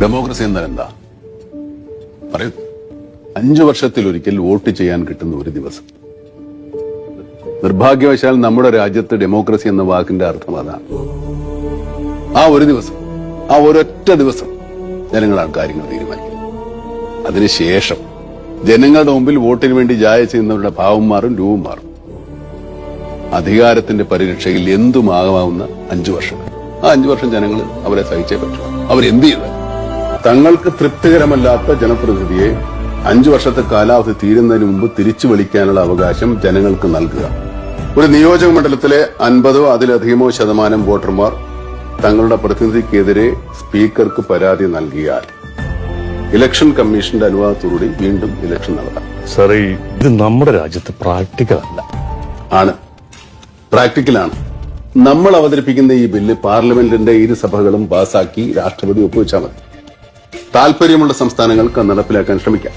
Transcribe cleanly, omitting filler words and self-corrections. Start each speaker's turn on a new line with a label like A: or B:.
A: Democracy എന്നാൽ എന്താ പറയൂ. 5 വർഷത്തിലൊരിക്കൽ വോട്ട് ചെയ്യാൻ കിട്ടുന്ന ഒരു ദിവസം. നിർഭാഗ്യവശാൽ നമ്മുടെ രാജ്യത്ത് ഡെമോക്രസി എന്ന വാക്കിന്റെ അർത്ഥം അതാണ്. ആ ഒരു ദിവസം, ആ ഒരൊറ്റ ദിവസം ജനങ്ങളാണ് കാര്യങ്ങൾ തീരുമാനിക്കുന്നത്. അതിനുശേഷം ജനങ്ങളുടെ മുമ്പിൽ വോട്ടിന് വേണ്ടി ജായ ചെയ്യുന്നവരുടെ ഭാവം മാറും, രൂപം മാറും. അധികാരത്തിന്റെ പരിരക്ഷയിൽ എന്തുമാകാവുന്ന 5 വർഷം. ആ 5 വർഷം ജനങ്ങൾ അവരെ സഹിച്ചേ പറ്റൂ. അവരെന്ത് ചെയ്ത തങ്ങൾക്ക് തൃപ്തികരമല്ലാത്ത ജനപ്രതിനിധിയെ 5 വർഷത്തെ കാലാവധി തീരുന്നതിന് മുമ്പ് തിരിച്ചു വിളിക്കാനുള്ള അവകാശം ജനങ്ങൾക്ക് നൽകുക. ഒരു നിയോജക മണ്ഡലത്തിലെ 50 അതിലധികമോ ശതമാനം വോട്ടർമാർ തങ്ങളുടെ പ്രതിനിധിക്കെതിരെ സ്പീക്കർക്ക് പരാതി നൽകിയാൽ ഇലക്ഷൻ കമ്മീഷന്റെ അനുവാദത്തോടുകൂടി വീണ്ടും ഇലക്ഷൻ നടത്താം.
B: സാറേ, ഇത് നമ്മുടെ രാജ്യത്ത് പ്രാക്ടിക്കൽ അല്ല.
A: ആണ്, പ്രാക്ടിക്കലാണ്. നമ്മൾ അവതരിപ്പിക്കുന്ന ഈ ബില്ല് പാർലമെന്റിന്റെ ഇരു സഭകളും പാസാക്കി രാഷ്ട്രപതി ഒപ്പുവെച്ചാൽ മതി. താൽപര്യമുള്ള സംസ്ഥാനങ്ങൾക്ക് നടപ്പിലാക്കാൻ ശ്രമിക്കാം.